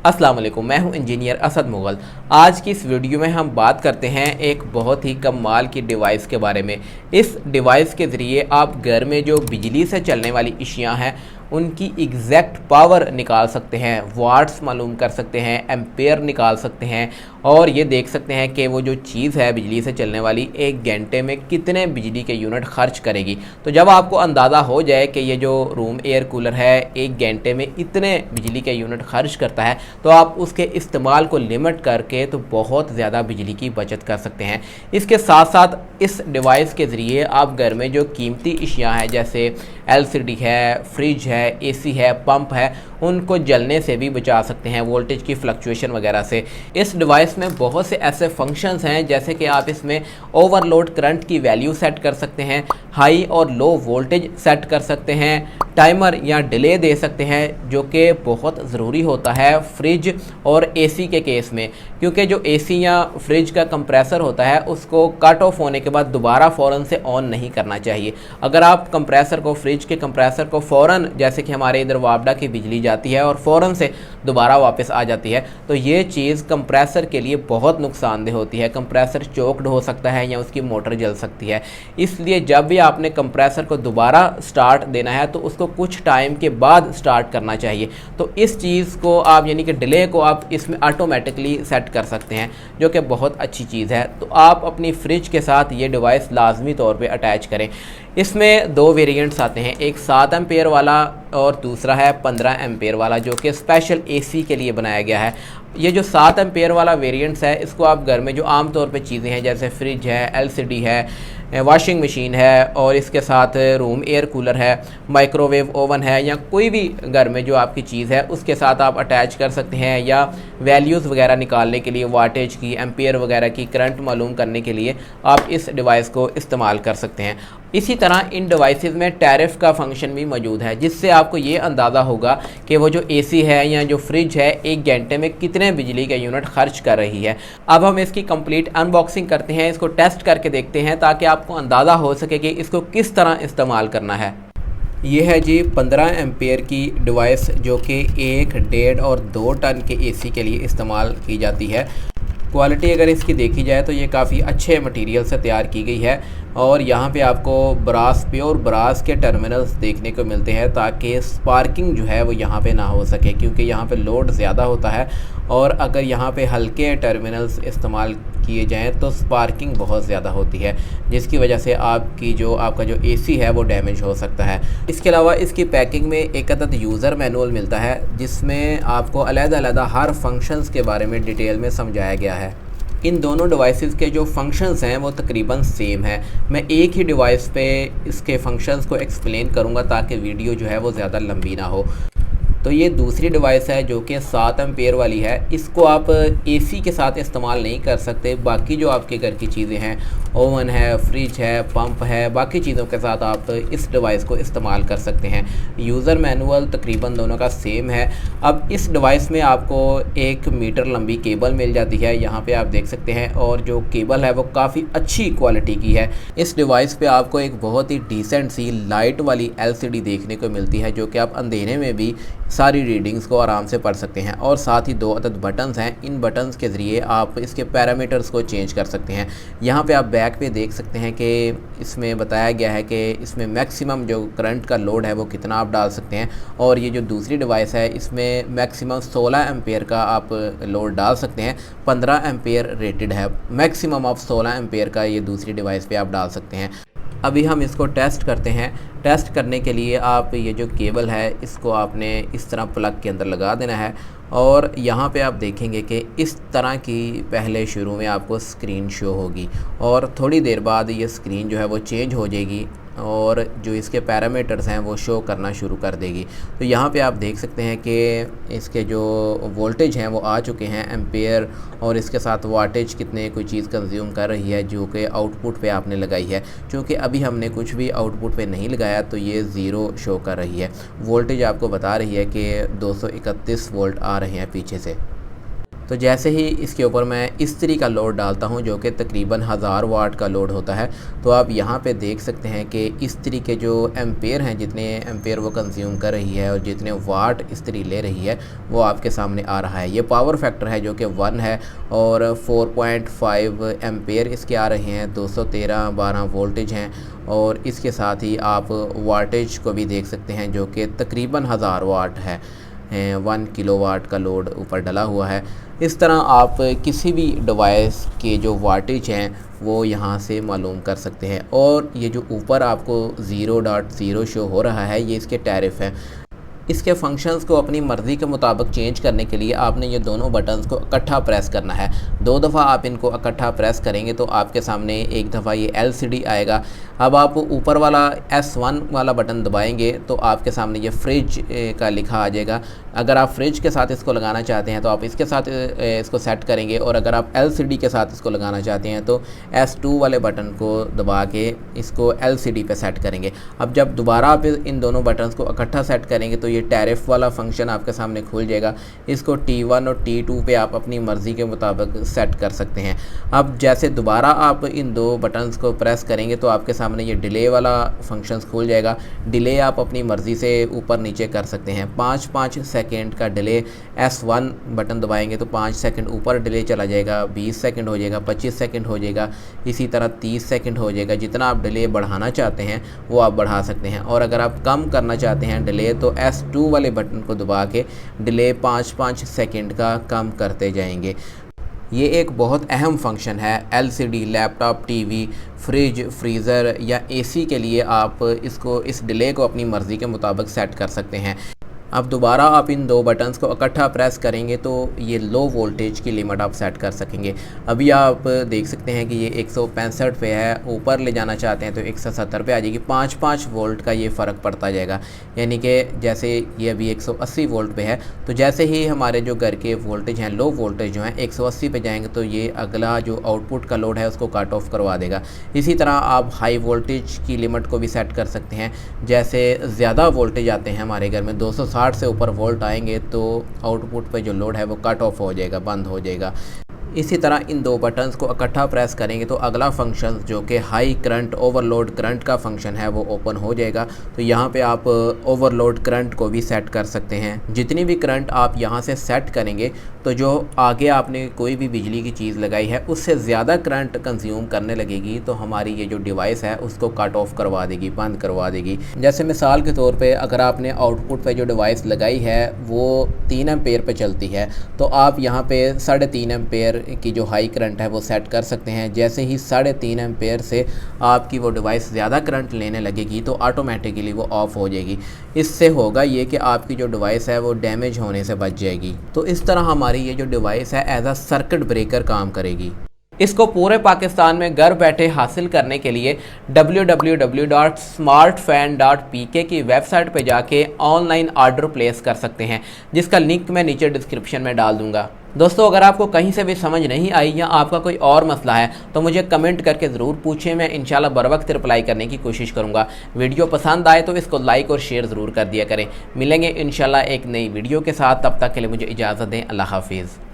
अस्सलाम वालेकुम, मैं हूं इंजीनियर असद मुगल। आज की इस वीडियो में हम बात करते हैं एक बहुत ही कमाल की डिवाइस के बारे में। इस डिवाइस के ज़रिए आप घर में जो बिजली से चलने वाली अशियाँ हैं उनकी एग्जैक्ट पावर निकाल सकते हैं, वाट्स मालूम कर सकते हैं, एम्पेयर निकाल सकते हैं और ये देख सकते हैं कि वो जो चीज़ है बिजली से चलने वाली एक घंटे में कितने बिजली के यूनिट खर्च करेगी। तो जब आपको अंदाज़ा हो जाए कि ये जो रूम एयर कूलर है एक घंटे में इतने बिजली के यूनिट खर्च करता है तो आप उसके इस्तेमाल को लिमिट करके तो बहुत ज़्यादा बिजली की बचत कर सकते हैं। इसके साथ साथ इस डिवाइस के ज़रिए आप घर में जो कीमती अशियाँ हैं जैसे एलसीडी है, फ्रिज है, एसी है, पंप है, उनको जलने से भी बचा सकते हैं, वोल्टेज की फ्लक्चुएशन वगैरह से। इस डिवाइस में बहुत से ऐसे फंक्शंस हैं जैसे कि आप इसमें ओवरलोड करंट की वैल्यू सेट कर सकते हैं, हाई और लो वोल्टेज सेट कर सकते हैं, टाइमर या डिले दे सकते हैं जो कि बहुत ज़रूरी होता है फ्रिज और एसी के केस में, क्योंकि जो एसी या फ्रिज का कंप्रेसर होता है उसको कट ऑफ होने के बाद दोबारा फ़ौरन से ऑन नहीं करना चाहिए। अगर आप कंप्रेसर को, फ्रिज के कंप्रेसर को फ़ौरन, जैसे कि हमारे इधर वापडा की बिजली जाती है और फ़ौरन से दोबारा वापस आ जाती है, तो ये चीज़ कंप्रेसर के लिए बहुत नुकसानदेह होती है। कंप्रेसर चोक्ड हो सकता है या उसकी मोटर जल सकती है। इसलिए जब भी आपने कंप्रेसर को दोबारा स्टार्ट देना है तो उसको कुछ टाइम के बाद स्टार्ट करना चाहिए। तो इस चीज़ को आप, यानी कि डिले को आप इसमें ऑटोमेटिकली सेट कर सकते हैं, जो कि बहुत अच्छी चीज़ है। तो आप अपनी फ्रिज के साथ ये डिवाइस लाजमी तौर पे अटैच करें। इसमें दो वेरिएंट्स आते हैं, एक 7 एम्पेयर वाला और दूसरा है 15 एम्पेयर वाला, जो कि स्पेशल एसी के लिए बनाया गया है। ये जो 7 एम्पेयर वाला वेरिएंट्स है इसको आप घर में जो आम तौर पे चीज़ें हैं जैसे फ्रिज है, एलसीडी है, वॉशिंग मशीन है और इसके साथ रूम एयर कूलर है, माइक्रोवेव ओवन है, या कोई भी घर में जो आपकी चीज़ है उसके साथ आप अटैच कर सकते हैं, या वैल्यूज़ वगैरह निकालने के लिए, वाटेज की, एम्पेयर वगैरह की, करंट मालूम करने के लिए आप इस डिवाइस को इस्तेमाल कर सकते हैं। इसी तरह इन डिवाइसेस में टैरिफ का फंक्शन भी मौजूद है, जिससे आपको ये अंदाज़ा होगा कि वो जो एसी है या जो फ्रिज है एक घंटे में कितने बिजली के यूनिट खर्च कर रही है। अब हम इसकी कंप्लीट अनबॉक्सिंग करते हैं, इसको टेस्ट करके देखते हैं ताकि आपको अंदाज़ा हो सके कि इसको किस तरह इस्तेमाल करना है। ये है जी 15 एम्पेयर की डिवाइस, जो कि 1, 1.5 और 2 टन के एसी के लिए इस्तेमाल की जाती है। क्वालिटी अगर इसकी देखी जाए तो ये काफ़ी अच्छे मटेरियल से तैयार की गई है और यहाँ पे आपको प्योर ब्रास के टर्मिनल्स देखने को मिलते हैं ताकि स्पार्किंग जो है वो यहाँ पे ना हो सके, क्योंकि यहाँ पे लोड ज़्यादा होता है और अगर यहाँ पे हल्के टर्मिनल्स इस्तेमाल किए जाएं तो स्पार्किंग बहुत ज़्यादा होती है, जिसकी वजह से आपका जो एसी है वो डैमेज हो सकता है। इसके अलावा इसकी पैकिंग में एक अदद यूज़र मैनुअल मिलता है जिसमें आपको अलग-अलग हर फंक्शंस के बारे में डिटेल में समझाया गया है। इन दोनों डिवाइसेस के जो फंक्शंस हैं वो तकरीबन सेम है। मैं एक ही डिवाइस पे इसके फंक्शंस को एक्सप्लेन करूँगा ताकि वीडियो जो है वो ज़्यादा लंबी ना हो। तो ये दूसरी डिवाइस है जो कि 7 एम्पेयर वाली है। इसको आप एसी के साथ इस्तेमाल नहीं कर सकते। बाकी जो आपके घर की चीज़ें हैं, ओवन है, फ्रिज है, पंप है, बाकी चीज़ों के साथ आप इस डिवाइस को इस्तेमाल कर सकते हैं। यूज़र मैनुअल तकरीबन दोनों का सेम है। अब इस डिवाइस में आपको 1 मीटर लंबी केबल मिल जाती है, यहाँ पे आप देख सकते हैं, और जो केबल है वो काफ़ी अच्छी क्वालिटी की है। इस डिवाइस पे आपको एक बहुत ही डिसेंट सी लाइट वाली एलसीडी देखने को मिलती है, जो कि आप अंधेरे में भी सारी रीडिंग्स को आराम से पढ़ सकते हैं। और साथ ही 2 अदद बटन्स हैं, इन बटन्स के ज़रिए आप इसके पैरामीटर्स को चेंज कर सकते हैं। यहाँ पे आप बैक पे देख सकते हैं कि इसमें बताया गया है कि इसमें मैक्सिमम जो करंट का लोड है वो कितना आप डाल सकते हैं, और ये जो दूसरी डिवाइस है इसमें मैक्सिमम 16 एम्पेयर का आप लोड डाल सकते हैं। 15 एम्पेयर रेटेड है, मैक्सिमम आप 16 एम्पेयर का ये दूसरी डिवाइस पे आप डाल सकते हैं। अभी हम इसको टेस्ट करते हैं। टेस्ट करने के लिए आप ये जो केबल है इसको आपने इस तरह प्लग के अंदर लगा देना है, और यहाँ पे आप देखेंगे कि इस तरह की पहले शुरू में आपको स्क्रीन शो होगी और थोड़ी देर बाद ये स्क्रीन जो है वो चेंज हो जाएगी और जो इसके पैरामीटर्स हैं वो शो करना शुरू कर देगी। तो यहाँ पे आप देख सकते हैं कि इसके जो वोल्टेज हैं वो आ चुके हैं, एम्पेयर, और इसके साथ वाटेज कितने कोई चीज़ कंज्यूम कर रही है जो कि आउटपुट पे आपने लगाई है। क्योंकि अभी हमने कुछ भी आउटपुट पे नहीं लगाया तो ये ज़ीरो शो कर रही है। वोल्टेज आपको बता रही है कि 231 वोल्ट आ रहे हैं पीछे से। तो जैसे ही इसके ऊपर मैं इस्त्री का लोड डालता हूँ जो कि तकरीबन 1000 वाट का लोड होता है, तो आप यहाँ पे देख सकते हैं कि इस्त्री के जो एम्पेयर हैं, जितने एम्पेयर वो कंज्यूम कर रही है और जितने वाट इस्त्री ले रही है वो आपके सामने आ रहा है। ये पावर फैक्टर है जो कि 1 है और 4.5 एम्पेयर इसके आ रहे हैं, 213-12 वोल्टेज हैं और इसके साथ ही आप वाटेज को भी देख सकते हैं जो कि तकरीबन 1000 वाट है। 1 किलोवाट का लोड ऊपर डला हुआ है। इस तरह आप किसी भी डिवाइस के जो वाटेज हैं वो यहाँ से मालूम कर सकते हैं। और ये जो ऊपर आपको 0.0 शो हो रहा है ये इसके टैरिफ हैं। इसके फंक्शंस को अपनी मर्ज़ी के मुताबिक चेंज करने के लिए आपने ये दोनों बटन्स को इकट्ठा प्रेस करना है। 2 दफ़ा आप इनको इकट्ठा प्रेस करेंगे तो आपके सामने एक दफ़ा ये LCD आएगा। अब आप ऊपर वाला S1 वाला बटन दबाएंगे तो आपके सामने ये फ्रिज का लिखा आ जाएगा। अगर आप फ्रिज के साथ इसको लगाना चाहते हैं तो आप इसके साथ इसको सेट करेंगे, और अगर आप LCD के साथ इसको लगाना चाहते हैं तो S2 वाले बटन को दबा के इसको LCD पे सेट करेंगे। अब जब दोबारा आप इन दोनों बटन्स को इकट्ठा सेट करेंगे तो ये टैरिफ वाला फंक्शन आपके सामने खुल जाएगा। इसको T1 और T2 पे आप अपनी मर्ज़ी के मुताबिक सेट कर सकते हैं। अब जैसे दोबारा आप इन 2 बटन्स को प्रेस करेंगे तो आपके सामने ये डिले वाला फंक्शंस खुल जाएगा। डिले आप अपनी मर्ज़ी से ऊपर नीचे कर सकते हैं। 5-5 सेकेंड का डिले, S1 बटन दबाएंगे तो 5 सेकेंड ऊपर डिले चला जाएगा, 20 सेकेंड हो जाएगा, 25 सेकेंड हो जाएगा, इसी तरह 30 सेकेंड हो जाएगा। जितना आप डिले बढ़ाना चाहते हैं वो आप बढ़ा सकते हैं। और अगर आप कम करना चाहते हैं डिले तो S2 वाले बटन को दबा के डिले 5-5 सेकेंड का कम करते जाएंगे। ये एक बहुत अहम फंक्शन है। LCD, laptop, TV, fridge, freezer या AC के लिए आप इस डिले को अपनी मर्ज़ी के मुताबिक सेट कर सकते हैं। अब दोबारा आप इन 2 बटन्स को इकट्ठा प्रेस करेंगे तो ये लो वोल्टेज की लिमिट आप सेट कर सकेंगे। अभी आप देख सकते हैं कि ये 165 पे है, ऊपर ले जाना चाहते हैं तो 170 पे आ जाएगी। 5-5 वोल्ट का ये फ़र्क पड़ता जाएगा, यानी कि जैसे ये अभी 180 वोल्ट पे है तो जैसे ही हमारे जो घर के वोल्टेज हैं, लो वोल्टेज जो हैं 180 पे जाएंगे तो ये अगला जो आउटपुट का लोड है उसको कट ऑफ करवा देगा। इसी तरह आप हाई वोल्टेज की लिमिट को भी सेट कर सकते हैं। जैसे ज़्यादा वोल्टेज आते हैं हमारे घर में, 260 से ऊपर वोल्ट आएंगे तो आउटपुट पे जो लोड है वो कट ऑफ हो जाएगा, बंद हो जाएगा। इसी तरह इन 2 बटन्स को इकट्ठा प्रेस करेंगे तो अगला फंक्शन जो कि हाई करंट ओवरलोड करंट का फंक्शन है वो ओपन हो जाएगा। तो यहाँ पे आप ओवरलोड करंट को भी सेट कर सकते हैं। जितनी भी करंट आप यहाँ से सेट करेंगे तो जो आगे आपने कोई भी बिजली की चीज़ लगाई है उससे ज़्यादा करंट कंज्यूम करने लगेगी तो हमारी ये जो डिवाइस है उसको कट ऑफ करवा देगी, बंद करवा देगी। जैसे मिसाल के तौर पे अगर आपने आउटपुट पे जो डिवाइस लगाई है वो 3 एम्पेयर पे चलती है तो आप यहाँ पे 3.5 एम्पेयर की जो हाई करंट है वो सेट कर सकते हैं। जैसे ही 3.5 एम्पेयर से आपकी वो डिवाइस ज़्यादा करंट लेने लगेगी तो ऑटोमेटिकली वो ऑफ़ हो जाएगी। इससे होगा ये कि आपकी जो डिवाइस है वो डैमेज होने से बच जाएगी। तो इस तरह हमारी ये जो डिवाइस है एज अ सर्किट ब्रेकर काम करेगी। इसको पूरे पाकिस्तान में घर बैठे हासिल करने के लिए www.smartfan.pk की वेबसाइट पर जाके ऑनलाइन ऑर्डर प्लेस कर सकते हैं, जिसका लिंक मैं नीचे डिस्क्रिप्शन में डाल दूंगा। दोस्तों, अगर आपको कहीं से भी समझ नहीं आई या आपका कोई और मसला है तो मुझे कमेंट करके ज़रूर पूछें, मैं इंशाल्लाह बर वक्त रिप्लाई करने की कोशिश करूँगा। वीडियो पसंद आए तो इसको लाइक और शेयर ज़रूर कर दिया करें। मिलेंगे इंशाल्लाह एक नई वीडियो के साथ, तब तक के लिए मुझे इजाज़त दें। अल्लाह हाफिज़।